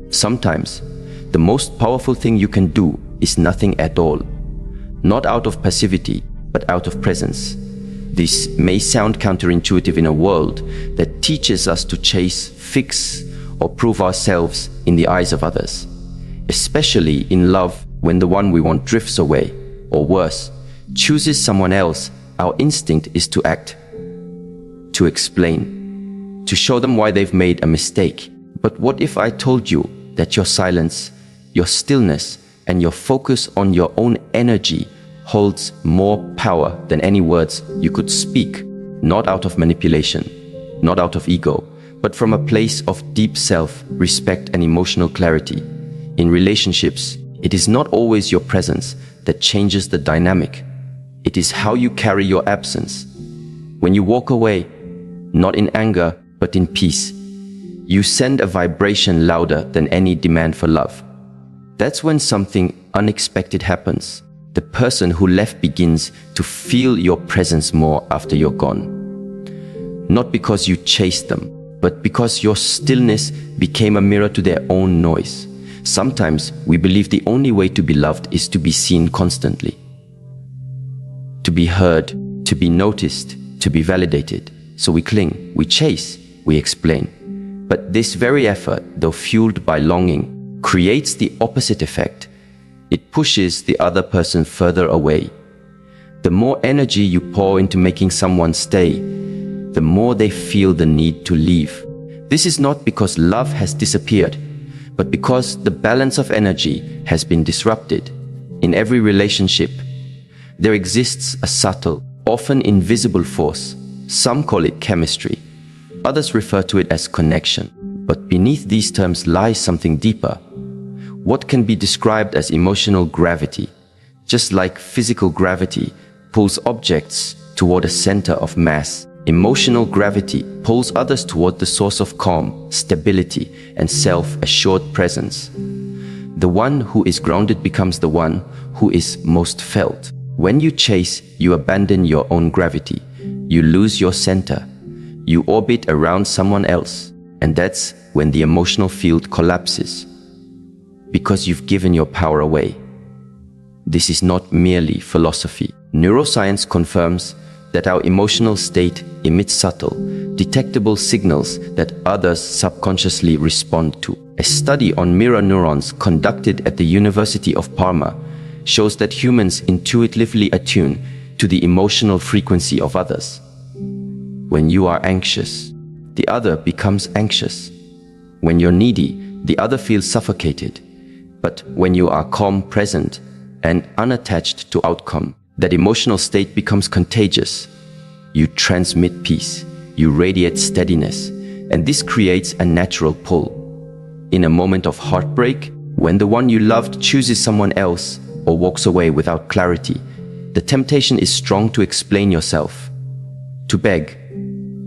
Sometimes, the most powerful thing you can do is nothing at all. Not out of passivity, but out of presence. This may sound counterintuitive in a world that teaches us to chase, fix, or prove ourselves in the eyes of others. Especially in love, when the one we want drifts away, or worse, chooses someone else, our instinct is to act, to explain, to show them why they've made a mistake. But what if I told you that your silence, your stillness, and your focus on your own energy holds more power than any words you could speak, not out of manipulation, not out of ego, but from a place of deep self-respect and emotional clarity. In relationships, it is not always your presence that changes the dynamic. It is how you carry your absence. When you walk away, not in anger, but in peace, you send a vibration louder than any demand for love. That's when something unexpected happens. The person who left begins to feel your presence more after you're gone. Not because you chased them, but because your stillness became a mirror to their own noise. Sometimes we believe the only way to be loved is to be seen constantly, to be heard, to be noticed, to be validated. So we cling, we chase, we explain. But this very effort, though fueled by longing, creates the opposite effect. It pushes the other person further away. The more energy you pour into making someone stay, the more they feel the need to leave. This is not because love has disappeared, but because the balance of energy has been disrupted. In every relationship, there exists a subtle, often invisible force. Some call it chemistry. Others refer to it as connection. But beneath these terms lies something deeper. What can be described as emotional gravity, just like physical gravity pulls objects toward a center of mass. Emotional gravity pulls others toward the source of calm, stability, and self-assured presence. The one who is grounded becomes the one who is most felt. When you chase, you abandon your own gravity. You lose your center. You orbit around someone else. And that's when the emotional field collapses. Because you've given your power away. This is not merely philosophy. Neuroscience confirms that our emotional state emits subtle, detectable signals that others subconsciously respond to. A study on mirror neurons conducted at the University of Parma shows that humans intuitively attune to the emotional frequency of others. When you are anxious, the other becomes anxious. When you're needy, the other feels suffocated. But when you are calm, present, and unattached to outcome, that emotional state becomes contagious. You transmit peace, you radiate steadiness, and this creates a natural pull. In a moment of heartbreak, when the one you loved chooses someone else or walks away without clarity, the temptation is strong to explain yourself, to beg,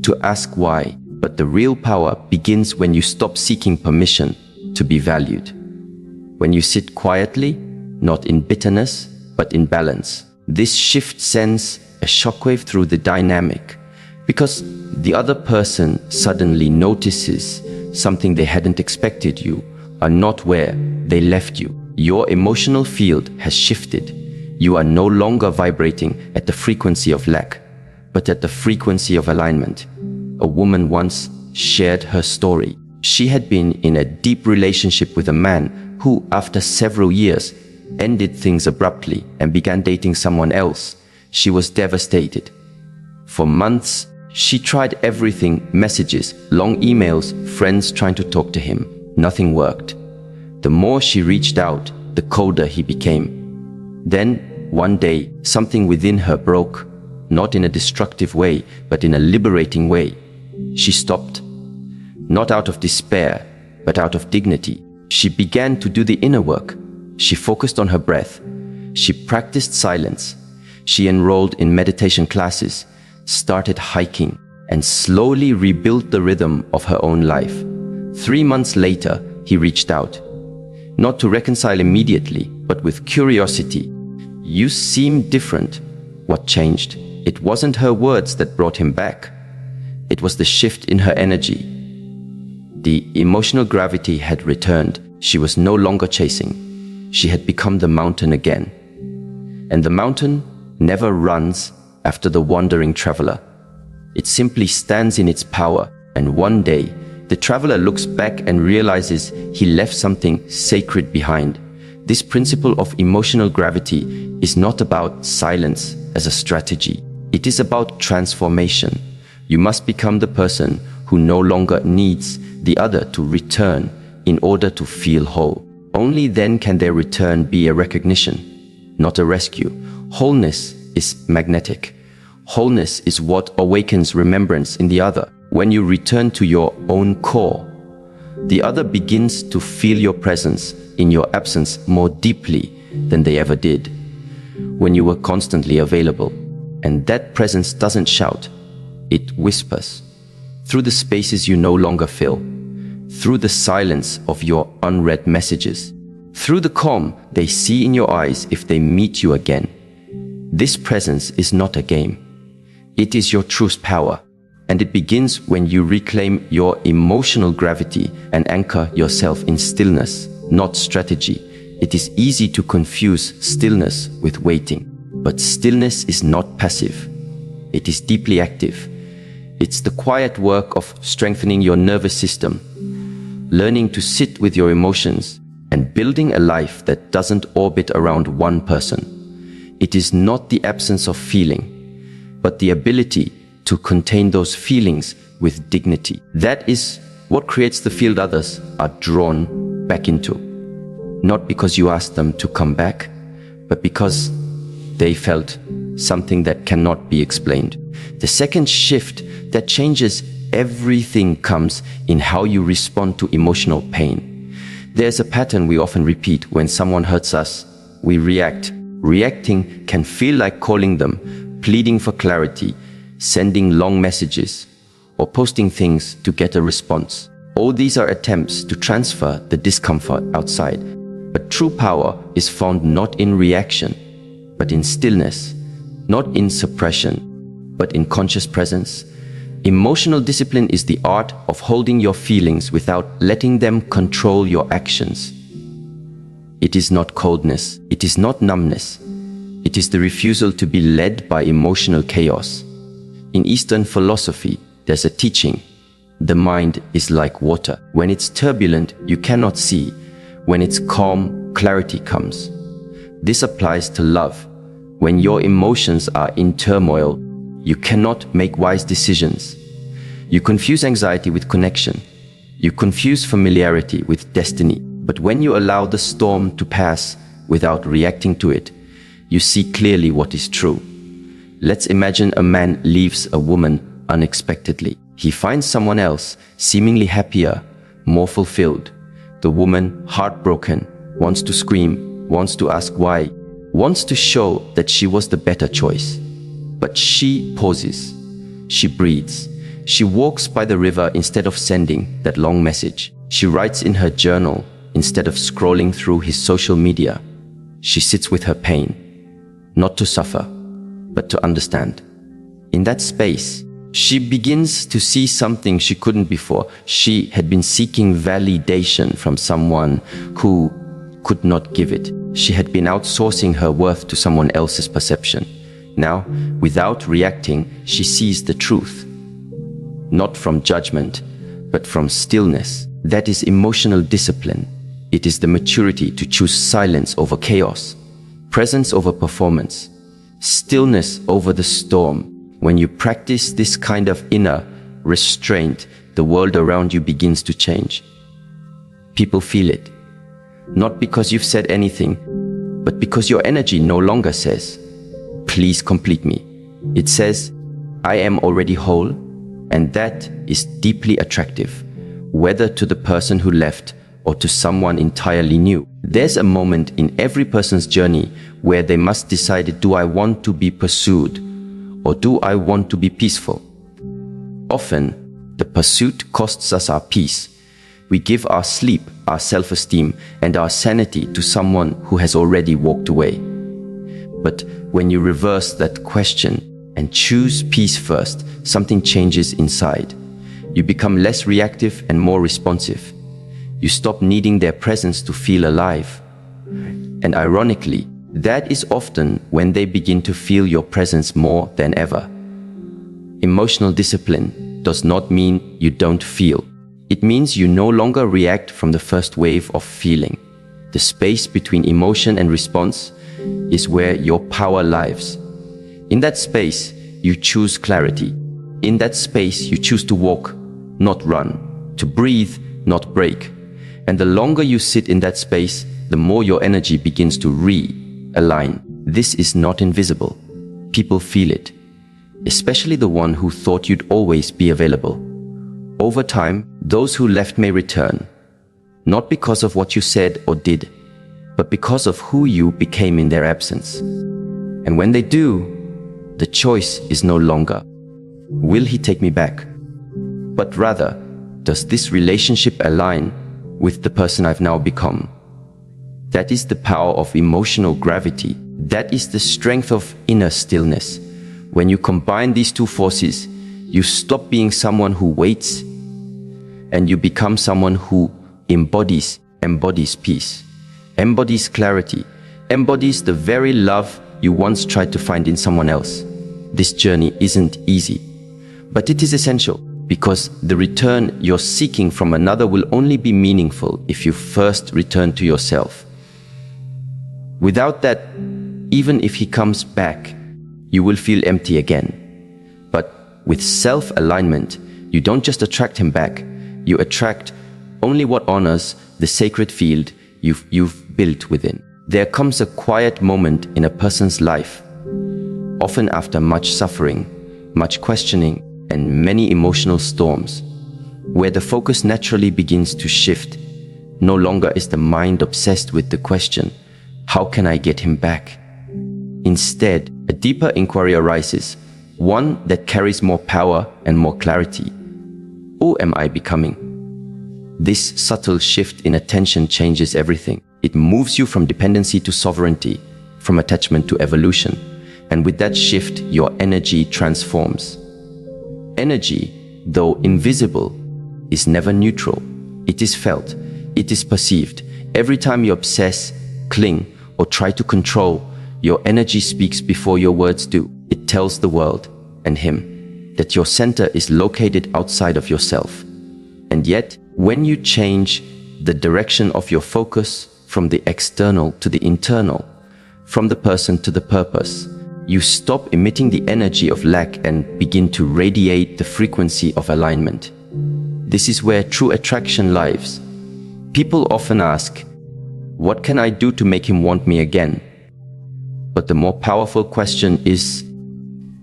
to ask why. But the real power begins when you stop seeking permission to be valued. When you sit quietly, not in bitterness, but in balance. This shift sends a shockwave through the dynamic because the other person suddenly notices something they hadn't expected. You are not where they left you. Your emotional field has shifted. You are no longer vibrating at the frequency of lack, but at the frequency of alignment. A woman once shared her story. She had been in a deep relationship with a man who, after several years, ended things abruptly and began dating someone else. She was devastated. For months, she tried everything: messages, long emails, friends trying to talk to him. Nothing worked. The more she reached out, the colder he became. Then, one day, something within her broke, not in a destructive way, but in a liberating way. She stopped, not out of despair, but out of dignity. She began to do the inner work. She focused on her breath. She practiced silence. She enrolled in meditation classes, started hiking, and slowly rebuilt the rhythm of her own life. 3 months later, he reached out. Not to reconcile immediately, but with curiosity. "You seem different." What changed? It wasn't her words that brought him back. It was the shift in her energy. The emotional gravity had returned. She was no longer chasing. She had become the mountain again. And the mountain never runs after the wandering traveler. It simply stands in its power, and one day, the traveler looks back and realizes he left something sacred behind. This principle of emotional gravity is not about silence as a strategy. It is about transformation. You must become the person who no longer needs the other to return in order to feel whole. Only then can their return be a recognition, not a rescue. Wholeness is magnetic. Wholeness is what awakens remembrance in the other. When you return to your own core, the other begins to feel your presence in your absence more deeply than they ever did when you were constantly available. And that presence doesn't shout, it whispers through the spaces you no longer fill, through the silence of your unread messages, through the calm they see in your eyes if they meet you again. This presence is not a game. It is your truest power, and it begins when you reclaim your emotional gravity and anchor yourself in stillness, not strategy. It is easy to confuse stillness with waiting, but stillness is not passive. It is deeply active. It's the quiet work of strengthening your nervous system, learning to sit with your emotions, and building a life that doesn't orbit around one person. It is not the absence of feeling, but the ability to contain those feelings with dignity. That is what creates the field others are drawn back into. Not because you asked them to come back, but because they felt something that cannot be explained. The second shift that changes everything comes in how you respond to emotional pain. There's a pattern we often repeat. When someone hurts us, we react. Reacting can feel like calling them, pleading for clarity, sending long messages, or posting things to get a response. All these are attempts to transfer the discomfort outside. But true power is found not in reaction, but in stillness, not in suppression, but in conscious presence. Emotional discipline is the art of holding your feelings without letting them control your actions. It is not coldness, it is not numbness. It is the refusal to be led by emotional chaos. In Eastern philosophy, there's a teaching: the mind is like water. When it's turbulent, you cannot see. When it's calm, clarity comes. This applies to love. When your emotions are in turmoil, you cannot make wise decisions. You confuse anxiety with connection. You confuse familiarity with destiny. But when you allow the storm to pass without reacting to it, you see clearly what is true. Let's imagine a man leaves a woman unexpectedly. He finds someone else, seemingly happier, more fulfilled. The woman, heartbroken, wants to scream, wants to ask why, wants to show that she was the better choice. But she pauses. She breathes. She walks by the river instead of sending that long message. She writes in her journal instead of scrolling through his social media. She sits with her pain, not to suffer, but to understand. In that space, she begins to see something she couldn't before. She had been seeking validation from someone who could not give it. She had been outsourcing her worth to someone else's perception. Now, without reacting, she sees the truth. Not from judgment, but from stillness. That is emotional discipline. It is the maturity to choose silence over chaos, presence over performance, stillness over the storm. When you practice this kind of inner restraint, the world around you begins to change. People feel it, not because you've said anything, but because your energy no longer says, "Please complete me." It says, "I am already whole," and that is deeply attractive, whether to the person who left or to someone entirely new. There's a moment in every person's journey where they must decide, do I want to be pursued or do I want to be peaceful? Often, the pursuit costs us our peace. We give our sleep, our self-esteem, and our sanity to someone who has already walked away. But when you reverse that question and choose peace first, something changes inside. You become less reactive and more responsive. You stop needing their presence to feel alive. And ironically, that is often when they begin to feel your presence more than ever. Emotional discipline does not mean you don't feel. It means you no longer react from the first wave of feeling. The space between emotion and response is where your power lives. In that space, you choose clarity. In that space, you choose to walk, not run, to breathe, not break. And the longer you sit in that space, the more your energy begins to realign. This is not invisible. People feel it, especially the one who thought you'd always be available. Over time, those who left may return, not because of what you said or did, but because of who you became in their absence. And when they do, the choice is no longer, will he take me back? But rather, does this relationship align with the person I've now become? That is the power of emotional gravity. That is the strength of inner stillness. When you combine these two forces, you stop being someone who waits, and you become someone who embodies peace, embodies clarity, embodies the very love you once tried to find in someone else. This journey isn't easy, but it is essential, because the return you're seeking from another will only be meaningful if you first return to yourself. Without that, even if he comes back, you will feel empty again. But with self-alignment, you don't just attract him back, you attract only what honors the sacred field you've built within. There comes a quiet moment in a person's life, often after much suffering, much questioning, and many emotional storms, where the focus naturally begins to shift. No longer is the mind obsessed with the question, how can I get him back? Instead, a deeper inquiry arises, one that carries more power and more clarity. Who am I becoming? This subtle shift in attention changes everything. It moves you from dependency to sovereignty, from attachment to evolution. And with that shift, your energy transforms. Energy, though invisible, is never neutral. It is felt. It is perceived. Every time you obsess, cling, or try to control, your energy speaks before your words do. It tells the world, and him, that your center is located outside of yourself. And yet, when you change the direction of your focus from the external to the internal, from the person to the purpose, you stop emitting the energy of lack and begin to radiate the frequency of alignment. This is where true attraction lives. People often ask, what can I do to make him want me again? But the more powerful question is,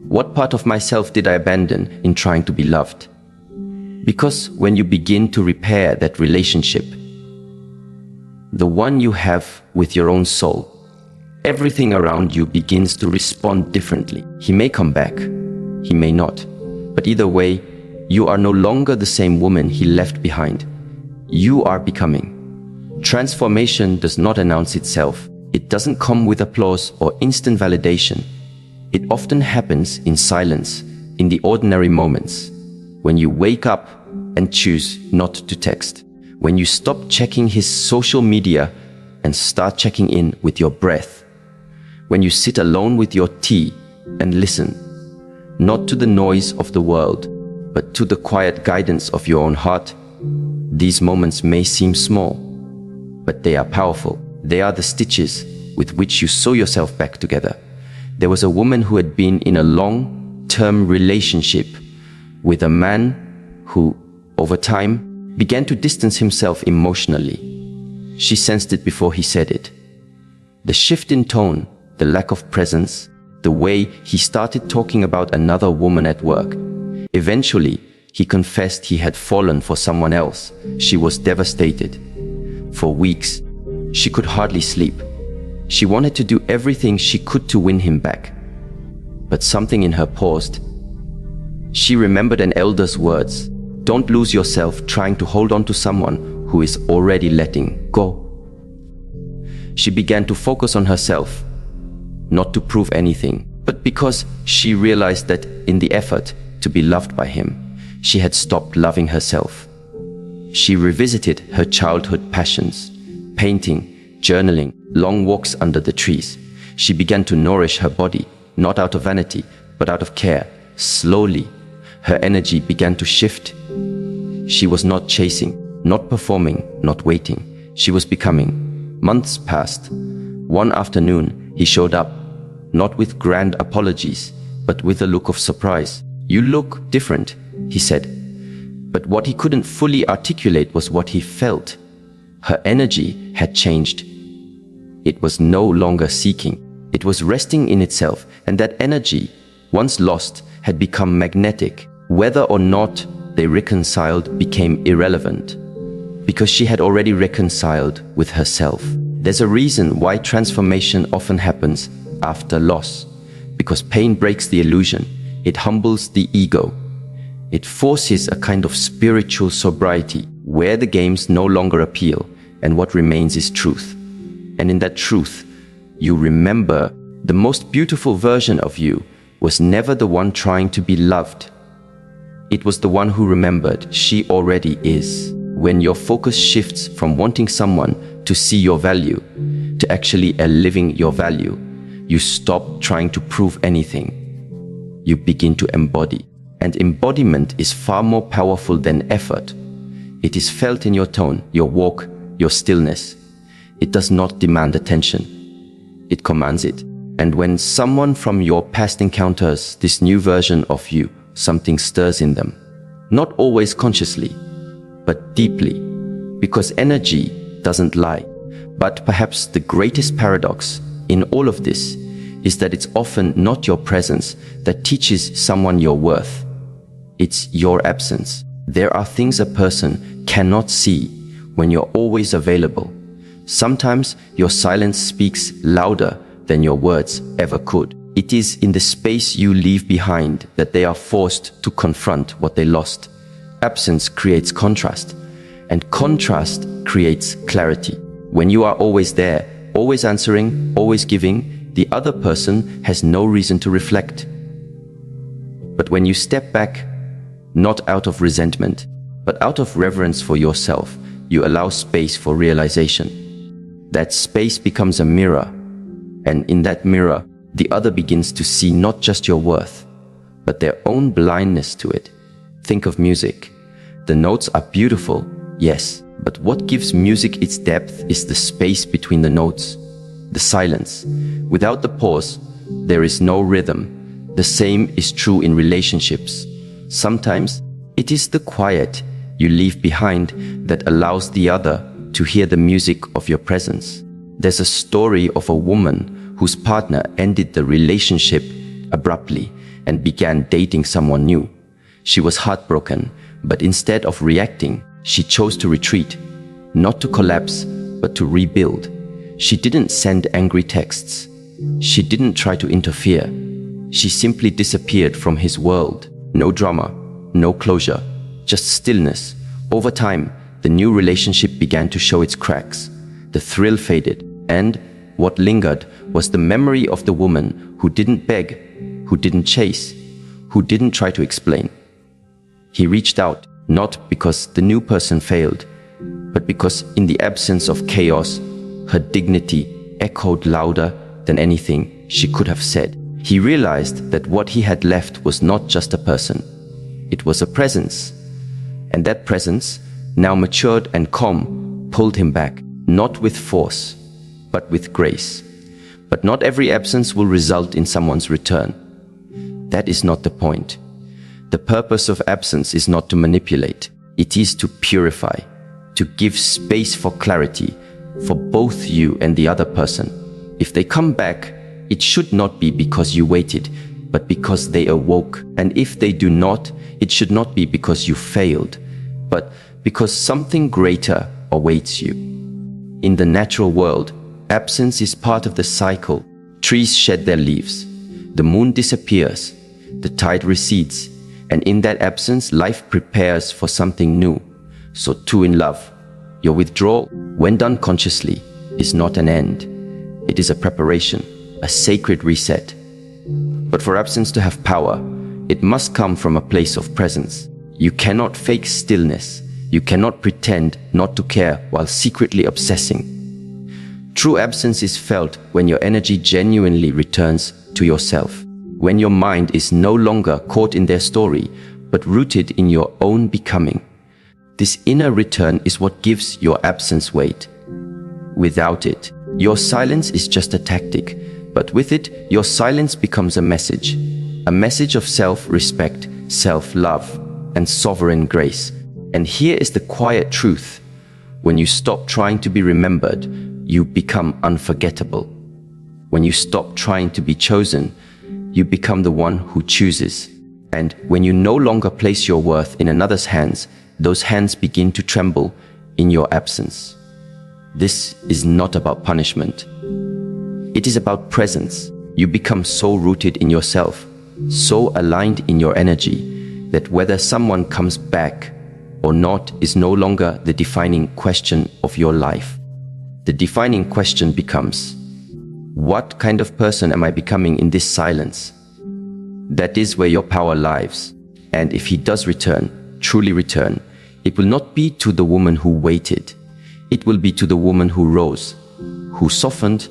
what part of myself did I abandon in trying to be loved? Because when you begin to repair that relationship, the one you have with your own soul, everything around you begins to respond differently. He may come back, he may not, but either way, you are no longer the same woman he left behind. You are becoming. Transformation does not announce itself. It doesn't come with applause or instant validation. It often happens in silence, in the ordinary moments, when you wake up and choose not to text, when you stop checking his social media and start checking in with your breath, when you sit alone with your tea and listen, not to the noise of the world, but to the quiet guidance of your own heart. These moments may seem small, but they are powerful. They are the stitches with which you sew yourself back together. There was a woman who had been in a long-term relationship with a man who, over time, began to distance himself emotionally. She sensed it before he said it. The shift in tone, the lack of presence, the way he started talking about another woman at work. Eventually, he confessed he had fallen for someone else. She was devastated. For weeks, she could hardly sleep. She wanted to do everything she could to win him back. But something in her paused. She remembered an elder's words, "Don't lose yourself trying to hold on to someone who is already letting go." She began to focus on herself, not to prove anything, but because she realized that in the effort to be loved by him, she had stopped loving herself. She revisited her childhood passions, painting, journaling, long walks under the trees. She began to nourish her body, not out of vanity, but out of care. Slowly, her energy began to shift. She was not chasing, not performing, not waiting. She was becoming. Months passed. One afternoon, he showed up, not with grand apologies, but with a look of surprise. "You look different," he said. But what he couldn't fully articulate was what he felt. Her energy had changed. It was no longer seeking. It was resting in itself, and that energy, once lost, had become magnetic. Whether or not they reconciled became irrelevant, because she had already reconciled with herself. There's a reason why transformation often happens after loss, because pain breaks the illusion. It humbles the ego. It forces a kind of spiritual sobriety, where the games no longer appeal, and what remains is truth. And in that truth, you remember the most beautiful version of you was never the one trying to be loved. It was the one who remembered she already is. When your focus shifts from wanting someone to see your value, to actually living your value, you stop trying to prove anything. You begin to embody. And embodiment is far more powerful than effort. It is felt in your tone, your walk, your stillness. It does not demand attention. It commands it. And when someone from your past encounters this new version of you, something stirs in them. Not always consciously, but deeply. Because energy doesn't lie. But perhaps the greatest paradox in all of this is that it's often not your presence that teaches someone your worth. It's your absence. There are things a person cannot see when you're always available. Sometimes your silence speaks louder than your words ever could. It is in the space you leave behind that they are forced to confront what they lost. Absence creates contrast, and contrast creates clarity. When you are always there, always answering, always giving, the other person has no reason to reflect. But when you step back, not out of resentment, but out of reverence for yourself, you allow space for realization. That space becomes a mirror, and in that mirror, the other begins to see not just your worth, but their own blindness to it. Think of music. The notes are beautiful, yes, but what gives music its depth is the space between the notes, the silence. Without the pause, there is no rhythm. The same is true in relationships. Sometimes it is the quiet you leave behind that allows the other to hear the music of your presence. There's a story of a woman whose partner ended the relationship abruptly and began dating someone new. She was heartbroken, but instead of reacting, she chose to retreat, not to collapse, but to rebuild. She didn't send angry texts. She didn't try to interfere. She simply disappeared from his world. No drama, no closure, just stillness. Over time, the new relationship began to show its cracks. The thrill faded, and what lingered was the memory of the woman who didn't beg, who didn't chase, who didn't try to explain. He reached out, not because the new person failed, but because in the absence of chaos, her dignity echoed louder than anything she could have said. He realized that what he had left was not just a person. It was a presence. And that presence, now matured and calm, pulled him back, not with force, but with grace. But not every absence will result in someone's return. That is not the point. The purpose of absence is not to manipulate. It is to purify, to give space for clarity, for both you and the other person. If they come back, it should not be because you waited, but because they awoke. And if they do not, it should not be because you failed, but because something greater awaits you. In the natural world, absence is part of the cycle. Trees shed their leaves. The moon disappears. The tide recedes. And in that absence, life prepares for something new. So too in love. Your withdrawal, when done consciously, is not an end. It is a preparation, a sacred reset. But for absence to have power, it must come from a place of presence. You cannot fake stillness. You cannot pretend not to care while secretly obsessing. True absence is felt when your energy genuinely returns to yourself, when your mind is no longer caught in their story, but rooted in your own becoming. This inner return is what gives your absence weight. Without it, your silence is just a tactic, but with it, your silence becomes a message of self-respect, self-love, and sovereign grace. And here is the quiet truth. When you stop trying to be remembered, you become unforgettable. When you stop trying to be chosen, you become the one who chooses. And when you no longer place your worth in another's hands, those hands begin to tremble in your absence. This is not about punishment. It is about presence. You become so rooted in yourself, so aligned in your energy, that whether someone comes back or not is no longer the defining question of your life. The defining question becomes, what kind of person am I becoming in this silence? That is where your power lies. And if he does return, truly return, it will not be to the woman who waited. It will be to the woman who rose, who softened,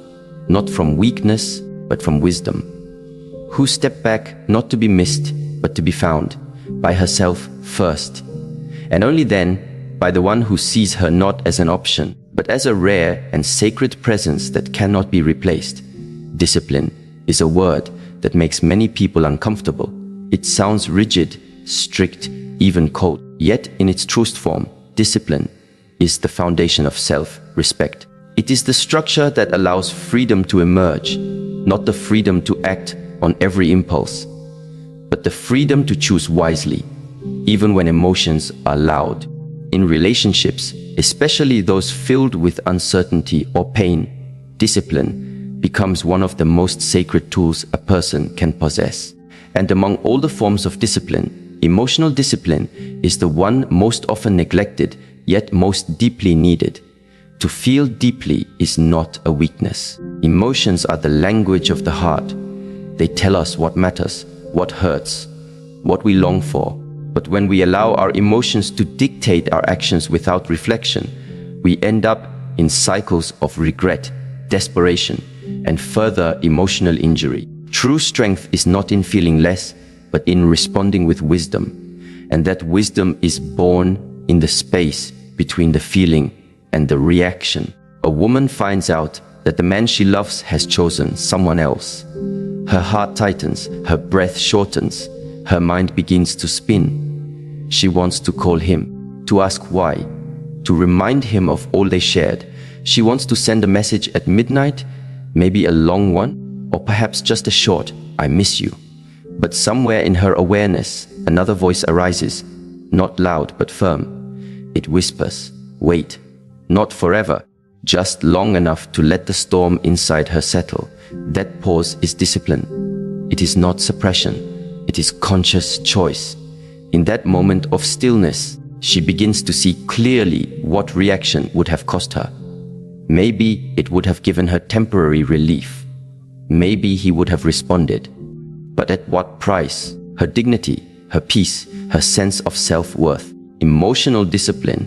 not from weakness, but from wisdom, who stepped back not to be missed, but to be found by herself first. And only then by the one who sees her not as an option, but as a rare and sacred presence that cannot be replaced. Discipline is a word that makes many people uncomfortable. It sounds rigid, strict, even cold. Yet in its truest form, discipline is the foundation of self-respect. It is the structure that allows freedom to emerge, not the freedom to act on every impulse, but the freedom to choose wisely, even when emotions are loud. In relationships, especially those filled with uncertainty or pain, discipline becomes one of the most sacred tools a person can possess. And among all the forms of discipline, emotional discipline is the one most often neglected, yet most deeply needed. To feel deeply is not a weakness. Emotions are the language of the heart. They tell us what matters, what hurts, what we long for. But when we allow our emotions to dictate our actions without reflection, we end up in cycles of regret, desperation, and further emotional injury. True strength is not in feeling less, but in responding with wisdom. And that wisdom is born in the space between the feeling and the reaction. A woman finds out that the man she loves has chosen someone else. Her heart tightens, her breath shortens, her mind begins to spin. She wants to call him, to ask why, to remind him of all they shared. She wants to send a message at midnight, maybe a long one, or perhaps just a short, "I miss you." But somewhere in her awareness, another voice arises, not loud but firm. It whispers, "Wait, not forever, just long enough to let the storm inside her settle." That pause is discipline. It is not suppression. It is conscious choice. In that moment of stillness, she begins to see clearly what reaction would have cost her. Maybe it would have given her temporary relief. Maybe he would have responded. But at what price? Her dignity, her peace, her sense of self-worth. Emotional discipline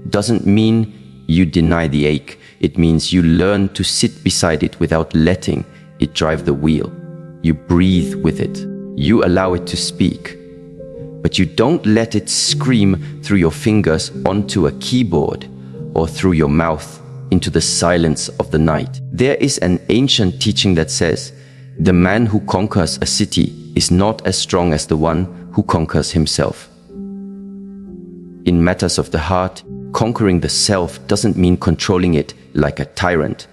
doesn't mean you deny the ache. It means you learn to sit beside it without letting it drive the wheel. You breathe with it. You allow it to speak. But you don't let it scream through your fingers onto a keyboard or through your mouth into the silence of the night. There is an ancient teaching that says, the man who conquers a city is not as strong as the one who conquers himself. In matters of the heart, conquering the self doesn't mean controlling it like a tyrant.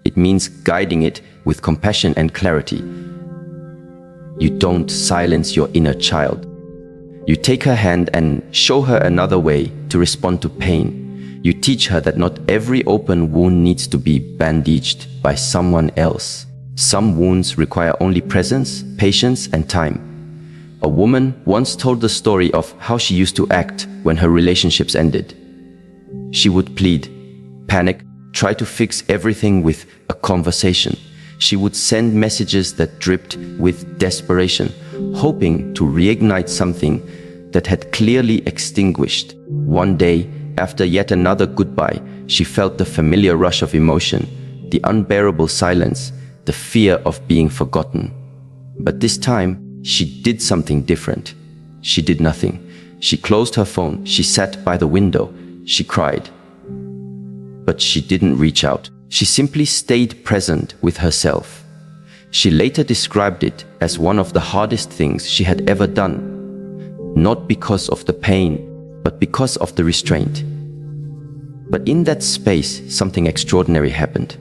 It means guiding it with compassion and clarity. You don't silence your inner child. You take her hand and show her another way to respond to pain. You teach her that not every open wound needs to be bandaged by someone else. Some wounds require only presence, patience, and time. A woman once told the story of how she used to act when her relationships ended. She would plead, panic, try to fix everything with a conversation. She would send messages that dripped with desperation, hoping to reignite something that had clearly extinguished. One day, after yet another goodbye, she felt the familiar rush of emotion, the unbearable silence, the fear of being forgotten. But this time, she did something different. She did nothing. She closed her phone, she sat by the window, she cried. But she didn't reach out. She simply stayed present with herself. She later described it as one of the hardest things she had ever done, not because of the pain, but because of the restraint. But in that space, something extraordinary happened.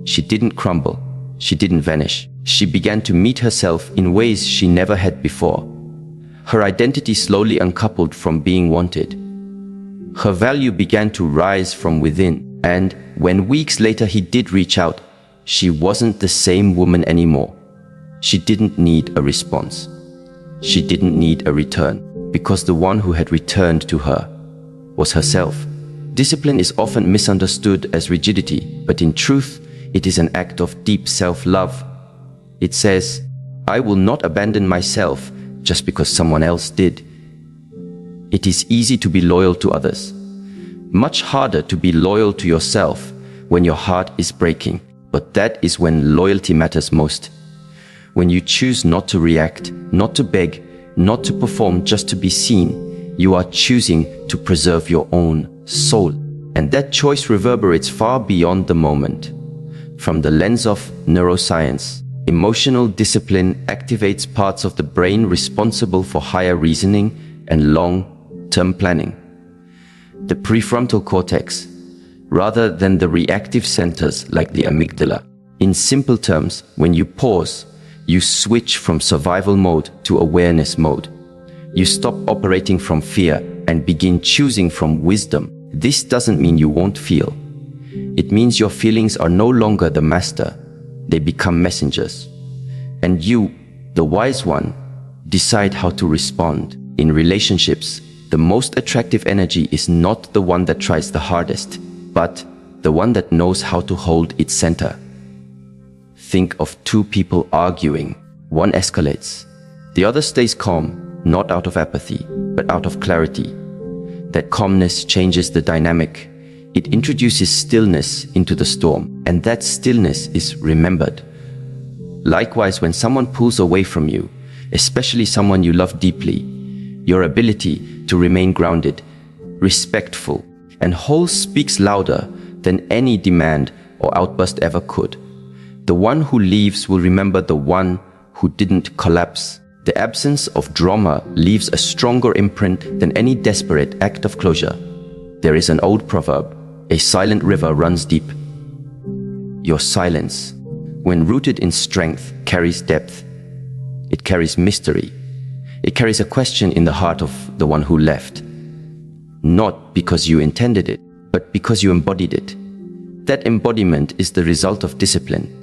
She didn't crumble. She didn't vanish. She began to meet herself in ways she never had before. Her identity slowly uncoupled from being wanted. Her value began to rise from within, and when weeks later he did reach out, she wasn't the same woman anymore. She didn't need a response. She didn't need a return, because the one who had returned to her was herself. Discipline is often misunderstood as rigidity, but in truth, it is an act of deep self-love. It says, I will not abandon myself just because someone else did. It is easy to be loyal to others. Much harder to be loyal to yourself when your heart is breaking. But that is when loyalty matters most. When you choose not to react, not to beg, not to perform just to be seen, you are choosing to preserve your own soul. And that choice reverberates far beyond the moment. From the lens of neuroscience, emotional discipline activates parts of the brain responsible for higher reasoning and long-term planning. The prefrontal cortex, rather than the reactive centers like the amygdala. In simple terms, when you pause, you switch from survival mode to awareness mode. You stop operating from fear and begin choosing from wisdom. This doesn't mean you won't feel. It means your feelings are no longer the master. They become messengers. And you, the wise one, decide how to respond. In relationships, the most attractive energy is not the one that tries the hardest, but the one that knows how to hold its center. Think of two people arguing. One escalates. The other stays calm, not out of apathy, but out of clarity. That calmness changes the dynamic. It introduces stillness into the storm, and that stillness is remembered. Likewise, when someone pulls away from you, especially someone you love deeply, your ability to remain grounded, respectful, and whole speaks louder than any demand or outburst ever could. The one who leaves will remember the one who didn't collapse. The absence of drama leaves a stronger imprint than any desperate act of closure. There is an old proverb, a silent river runs deep. Your silence, when rooted in strength, carries depth. It carries mystery. It carries a question in the heart of the one who left. Not because you intended it, but because you embodied it. That embodiment is the result of discipline.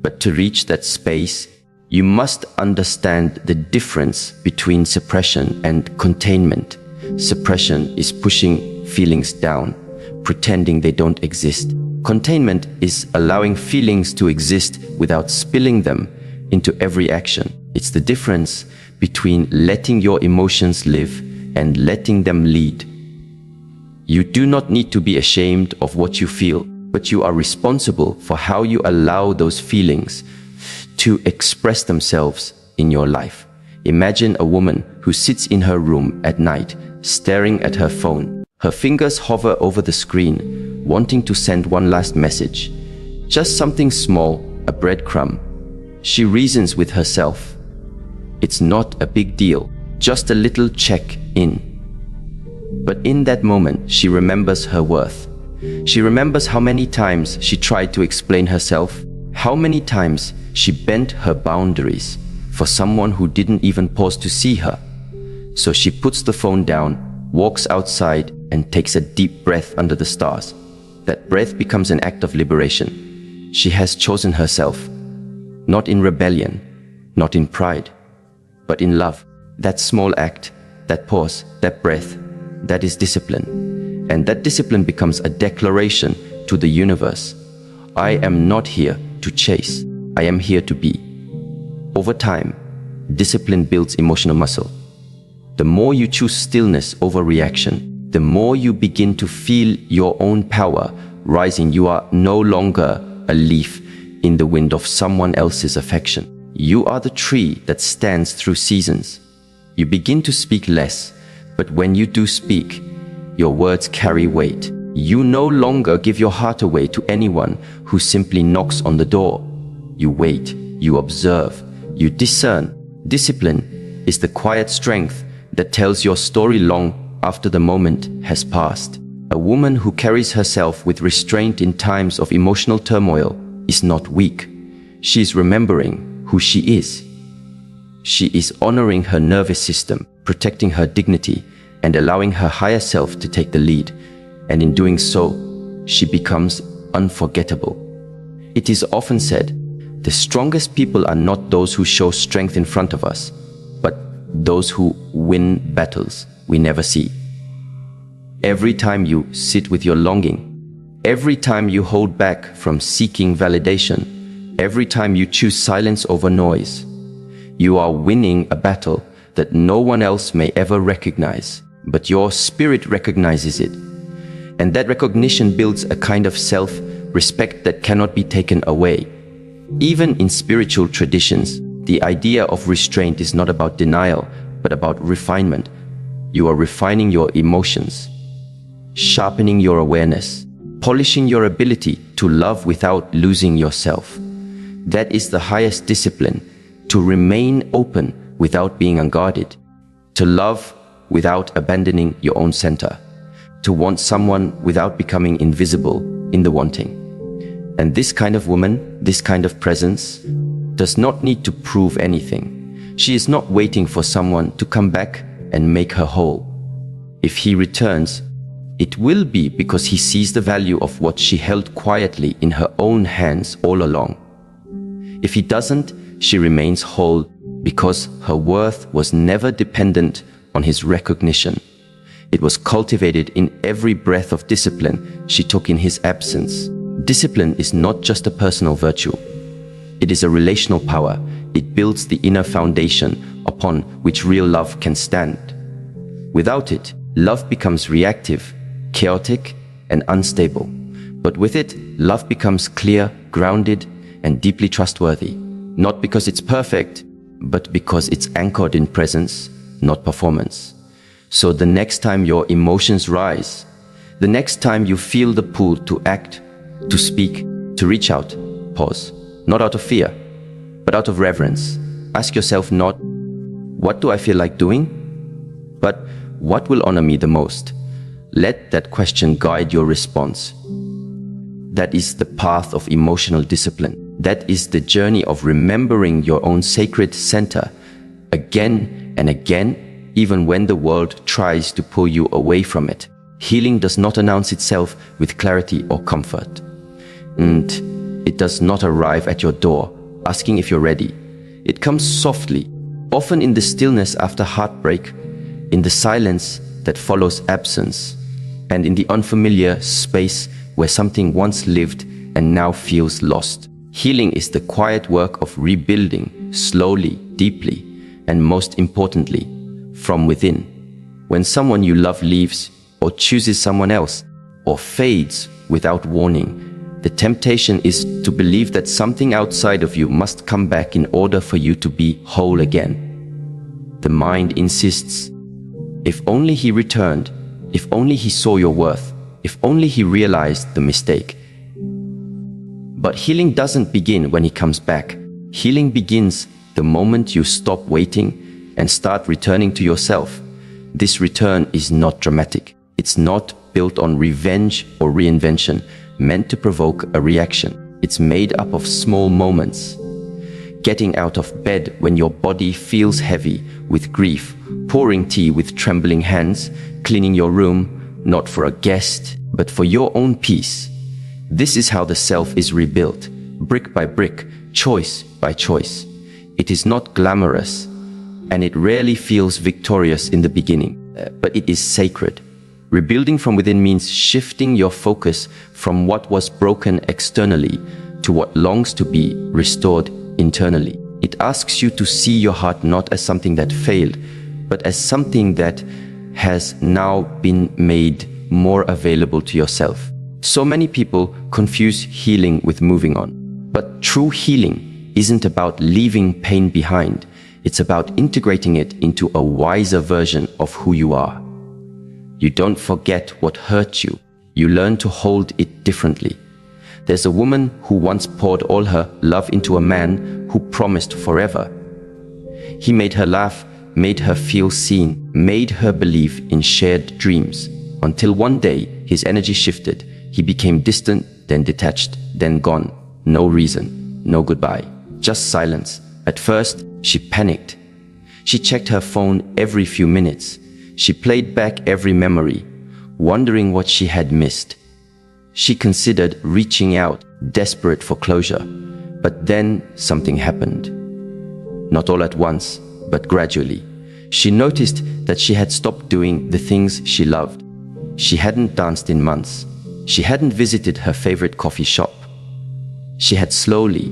But to reach that space, you must understand the difference between suppression and containment. Suppression is pushing feelings down, pretending they don't exist. Containment is allowing feelings to exist without spilling them into every action. It's the difference between letting your emotions live and letting them lead. You do not need to be ashamed of what you feel, but you are responsible for how you allow those feelings to express themselves in your life. Imagine a woman who sits in her room at night, staring at her phone. Her fingers hover over the screen, wanting to send one last message. Just something small, a breadcrumb. She reasons with herself. It's not a big deal, just a little check-in. But in that moment, she remembers her worth. She remembers how many times she tried to explain herself, how many times she bent her boundaries for someone who didn't even pause to see her. So she puts the phone down, walks outside, and takes a deep breath under the stars. That breath becomes an act of liberation. She has chosen herself, not in rebellion, not in pride, but in love. That small act, that pause, that breath, that is discipline. And that discipline becomes a declaration to the universe. I am not here to chase. I am here to be. Over time, discipline builds emotional muscle. The more you choose stillness over reaction, the more you begin to feel your own power rising. You are no longer a leaf in the wind of someone else's affection. You are the tree that stands through seasons. You begin to speak less, but when you do speak, your words carry weight. You no longer give your heart away to anyone who simply knocks on the door. You wait, you observe, you discern. Discipline is the quiet strength that tells your story long after the moment has passed. A woman who carries herself with restraint in times of emotional turmoil is not weak. She is remembering who she is. She is honoring her nervous system, protecting her dignity, and allowing her higher self to take the lead. And in doing so, she becomes unforgettable. It is often said, the strongest people are not those who show strength in front of us, but those who win battles we never see. Every time you sit with your longing, every time you hold back from seeking validation, every time you choose silence over noise, you are winning a battle that no one else may ever recognize, but your spirit recognizes it. And that recognition builds a kind of self-respect that cannot be taken away. Even in spiritual traditions, the idea of restraint is not about denial, but about refinement. You are refining your emotions, sharpening your awareness, polishing your ability to love without losing yourself. That is the highest discipline, to remain open without being unguarded, to love without abandoning your own center, to want someone without becoming invisible in the wanting. And this kind of woman, this kind of presence, does not need to prove anything. She is not waiting for someone to come back and make her whole. If he returns, it will be because he sees the value of what she held quietly in her own hands all along. If he doesn't, she remains whole because her worth was never dependent on his recognition. It was cultivated in every breath of discipline she took in his absence. Discipline is not just a personal virtue. It is a relational power. It builds the inner foundation upon which real love can stand. Without it, love becomes reactive, chaotic, and unstable. But with it, love becomes clear, grounded, and deeply trustworthy. Not because it's perfect, but because it's anchored in presence, not performance. So the next time your emotions rise, the next time you feel the pull to act, to speak, to reach out, pause. Not out of fear, but out of reverence. Ask yourself not, what do I feel like doing? But what will honor me the most? Let that question guide your response. That is the path of emotional discipline. That is the journey of remembering your own sacred center again and again, even when the world tries to pull you away from it. Healing does not announce itself with clarity or comfort. And it does not arrive at your door, asking if you're ready. It comes softly, often in the stillness after heartbreak, in the silence that follows absence, and in the unfamiliar space where something once lived and now feels lost. Healing is the quiet work of rebuilding, slowly, deeply, and most importantly, from within. When someone you love leaves, or chooses someone else, or fades without warning, the temptation is to believe that something outside of you must come back in order for you to be whole again. The mind insists, if only he returned, if only he saw your worth, if only he realized the mistake. But healing doesn't begin when he comes back. Healing begins the moment you stop waiting and start returning to yourself. This return is not dramatic. It's not built on revenge or reinvention, meant to provoke a reaction. It's made up of small moments. Getting out of bed when your body feels heavy with grief, pouring tea with trembling hands, cleaning your room, not for a guest, but for your own peace. This is how the self is rebuilt, brick by brick, choice by choice. It is not glamorous, and it rarely feels victorious in the beginning, but it is sacred. Rebuilding from within means shifting your focus from what was broken externally to what longs to be restored internally. It asks you to see your heart not as something that failed, but as something that has now been made more available to yourself. So many people confuse healing with moving on. But true healing isn't about leaving pain behind. It's about integrating it into a wiser version of who you are. You don't forget what hurt you. You learn to hold it differently. There's a woman who once poured all her love into a man who promised forever. He made her laugh, made her feel seen, made her believe in shared dreams, until one day his energy shifted. He became distant, then detached, then gone. No reason, no goodbye, just silence. At first, she panicked. She checked her phone every few minutes. She played back every memory, wondering what she had missed. She considered reaching out, desperate for closure. But then something happened. Not all at once, but gradually. She noticed that she had stopped doing the things she loved. She hadn't danced in months. She hadn't visited her favorite coffee shop. She had slowly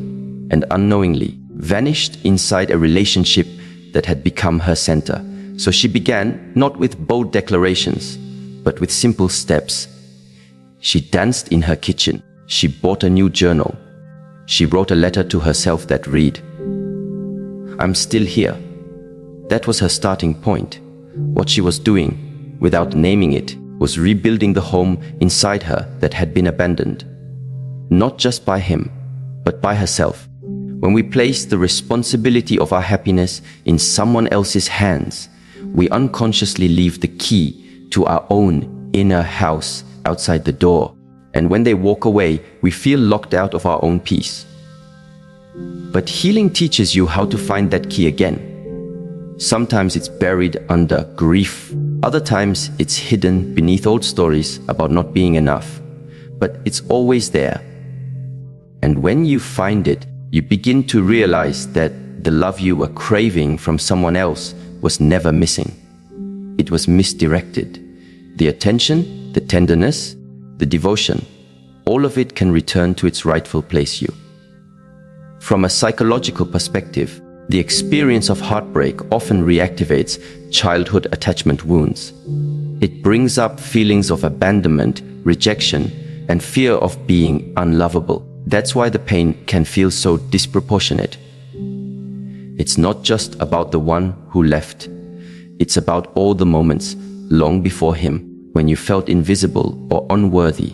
and unknowingly vanished inside a relationship that had become her center. So she began not with bold declarations, but with simple steps. She danced in her kitchen. She bought a new journal. She wrote a letter to herself that read, "I'm still here." That was her starting point. What she was doing, without naming it, was rebuilding the home inside her that had been abandoned. Not just by him, but by herself. When we place the responsibility of our happiness in someone else's hands, we unconsciously leave the key to our own inner house outside the door. And when they walk away, we feel locked out of our own peace. But healing teaches you how to find that key again. Sometimes it's buried under grief. Other times it's hidden beneath old stories about not being enough. But it's always there. And when you find it, you begin to realize that the love you were craving from someone else was never missing. It was misdirected. The attention, the tenderness, the devotion, all of it can return to its rightful place. From a psychological perspective, the experience of heartbreak often reactivates childhood attachment wounds. It brings up feelings of abandonment, rejection, and fear of being unlovable. That's why the pain can feel so disproportionate. It's not just about the one who left. It's about all the moments long before him when you felt invisible or unworthy.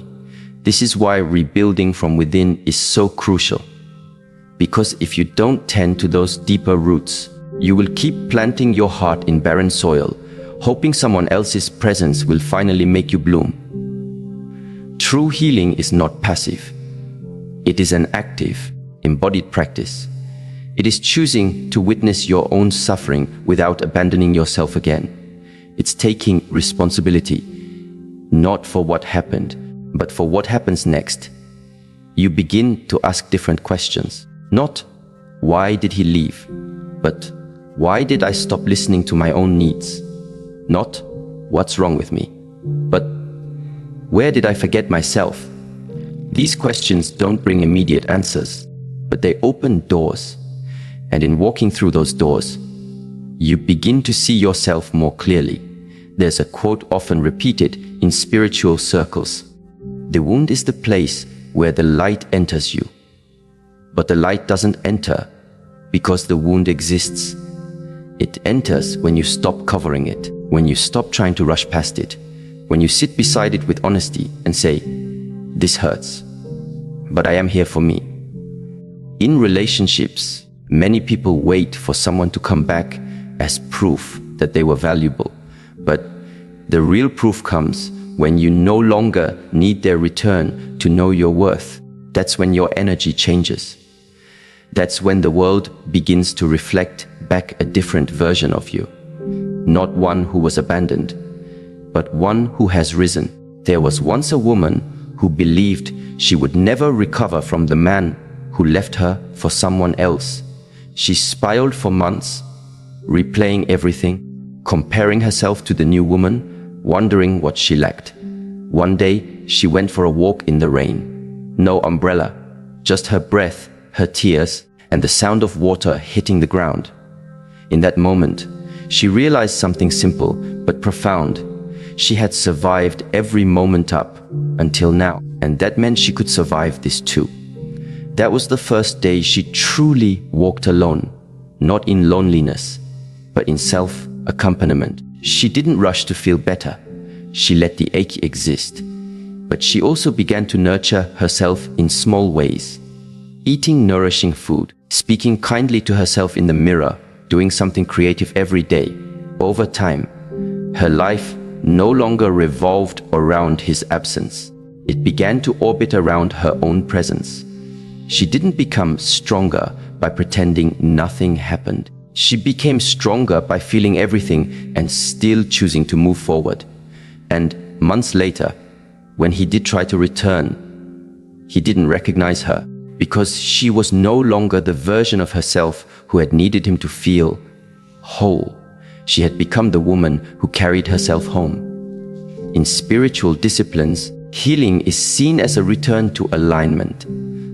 This is why rebuilding from within is so crucial. Because if you don't tend to those deeper roots, you will keep planting your heart in barren soil, hoping someone else's presence will finally make you bloom. True healing is not passive. It is an active, embodied practice. It is choosing to witness your own suffering without abandoning yourself again. It's taking responsibility, not for what happened, but for what happens next. You begin to ask different questions. Not, why did he leave? But, why did I stop listening to my own needs? Not, what's wrong with me? But, where did I forget myself? These questions don't bring immediate answers, but they open doors. And in walking through those doors, you begin to see yourself more clearly. There's a quote often repeated in spiritual circles. The wound is the place where the light enters you. But the light doesn't enter because the wound exists. It enters when you stop covering it, when you stop trying to rush past it, when you sit beside it with honesty and say, this hurts, but I am here for me. In relationships, many people wait for someone to come back as proof that they were valuable. But the real proof comes when you no longer need their return to know your worth. That's when your energy changes. That's when the world begins to reflect back a different version of you. Not one who was abandoned, but one who has risen. There was once a woman who believed she would never recover from the man who left her for someone else. She spiraled for months, replaying everything, comparing herself to the new woman, wondering what she lacked. One day, she went for a walk in the rain. No umbrella, just her breath, her tears, and the sound of water hitting the ground. In that moment, She realized something simple but profound. She had survived every moment up until now, and that meant she could survive this too. That was the first day she truly walked alone, not in loneliness, but in self-accompaniment. She didn't rush to feel better. She let the ache exist. But she also began to nurture herself in small ways. Eating nourishing food, speaking kindly to herself in the mirror, doing something creative every day. Over time, her life no longer revolved around his absence. It began to orbit around her own presence. She didn't become stronger by pretending nothing happened. She became stronger by feeling everything and still choosing to move forward. And months later, when he did try to return, he didn't recognize her because she was no longer the version of herself who had needed him to feel whole. She had become the woman who carried herself home. In spiritual disciplines, healing is seen as a return to alignment.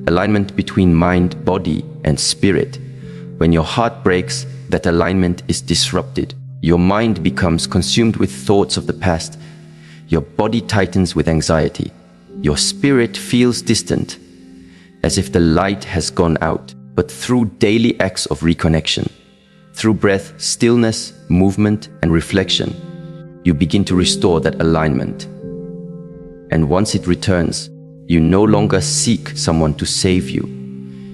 Alignment between mind, body, and spirit. When your heart breaks, that alignment is disrupted. Your mind becomes consumed with thoughts of the past. Your body tightens with anxiety. Your spirit feels distant, as if the light has gone out. But through daily acts of reconnection, through breath, stillness, movement, and reflection, you begin to restore that alignment. And once it returns, you no longer seek someone to save you.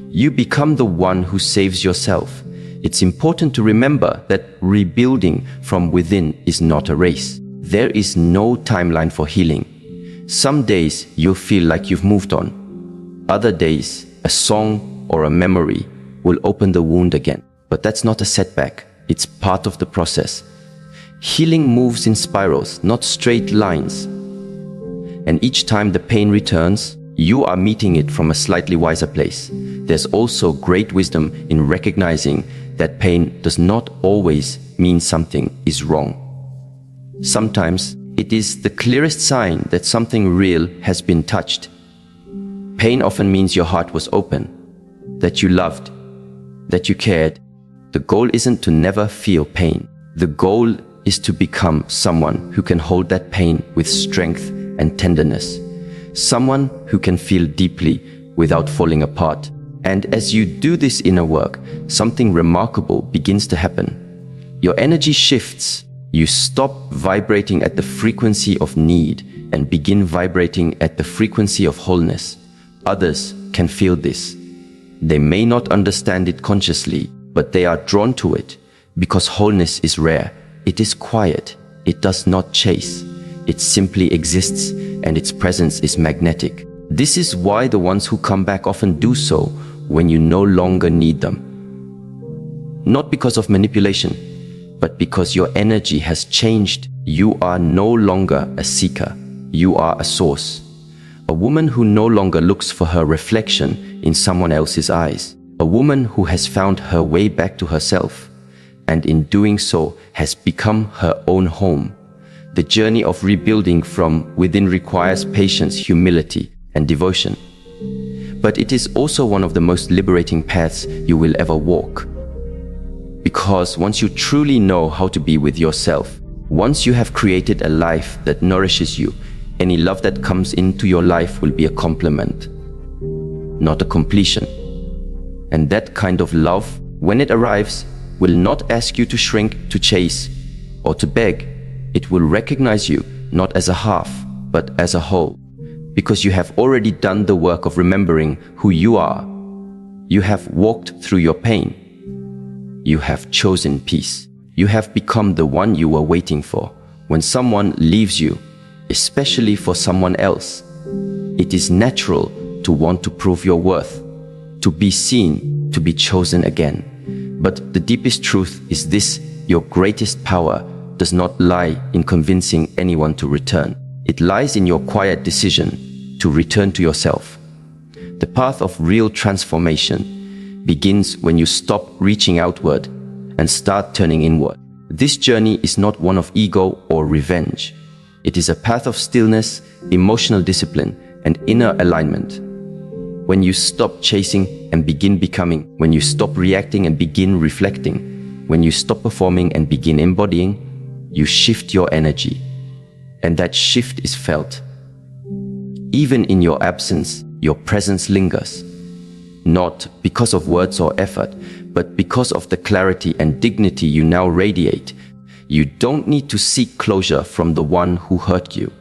You become the one who saves yourself. It's important to remember that rebuilding from within is not a race. There is no timeline for healing. Some days you'll feel like you've moved on. Other days, a song or a memory will open the wound again. But that's not a setback. It's part of the process. Healing moves in spirals, not straight lines. And each time the pain returns, you are meeting it from a slightly wiser place. There's also great wisdom in recognizing that pain does not always mean something is wrong. Sometimes it is the clearest sign that something real has been touched. Pain often means your heart was open, that you loved, that you cared. The goal isn't to never feel pain. The goal is to become someone who can hold that pain with strength and tenderness. Someone who can feel deeply without falling apart. And as you do this inner work, something remarkable begins to happen. Your energy shifts. You stop vibrating at the frequency of need and begin vibrating at the frequency of wholeness. Others can feel this. They may not understand it consciously, but they are drawn to it because wholeness is rare. It is quiet. It does not chase. It simply exists, and its presence is magnetic. This is why the ones who come back often do so when you no longer need them. Not because of manipulation, but because your energy has changed. You are no longer a seeker. You are a source. A woman who no longer looks for her reflection in someone else's eyes. A woman who has found her way back to herself, and in doing so has become her own home. The journey of rebuilding from within requires patience, humility, and devotion. But it is also one of the most liberating paths you will ever walk. Because once you truly know how to be with yourself, once you have created a life that nourishes you, any love that comes into your life will be a complement, not a completion. And that kind of love, when it arrives, will not ask you to shrink, to chase, or to beg. It will recognize you not as a half, but as a whole. Because you have already done the work of remembering who you are. You have walked through your pain. You have chosen peace. You have become the one you were waiting for. When someone leaves you, especially for someone else, it is natural to want to prove your worth, to be seen, to be chosen again. But the deepest truth is this: your greatest power does not lie in convincing anyone to return. It lies in your quiet decision to return to yourself. The path of real transformation begins when you stop reaching outward and start turning inward. This journey is not one of ego or revenge. It is a path of stillness, emotional discipline, and inner alignment. When you stop chasing and begin becoming, when you stop reacting and begin reflecting, When you stop performing and begin embodying, you shift your energy. And that shift is felt. Even in your absence, your presence lingers. Not because of words or effort, but because of the clarity and dignity you now radiate. You don't need to seek closure from the one who hurt you.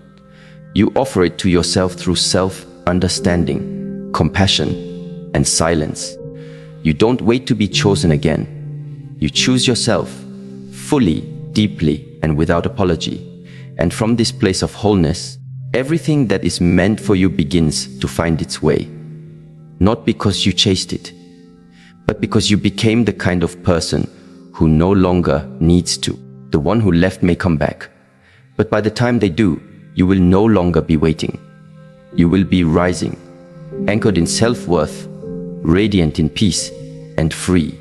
You offer it to yourself through self-understanding, compassion, and silence. You don't wait to be chosen again. You choose yourself, fully, deeply, and without apology. And from this place of wholeness, everything that is meant for you begins to find its way. Not because you chased it, but because you became the kind of person who no longer needs to. The one who left may come back, but by the time they do, you will no longer be waiting. You will be rising, anchored in self-worth, radiant in peace, and free.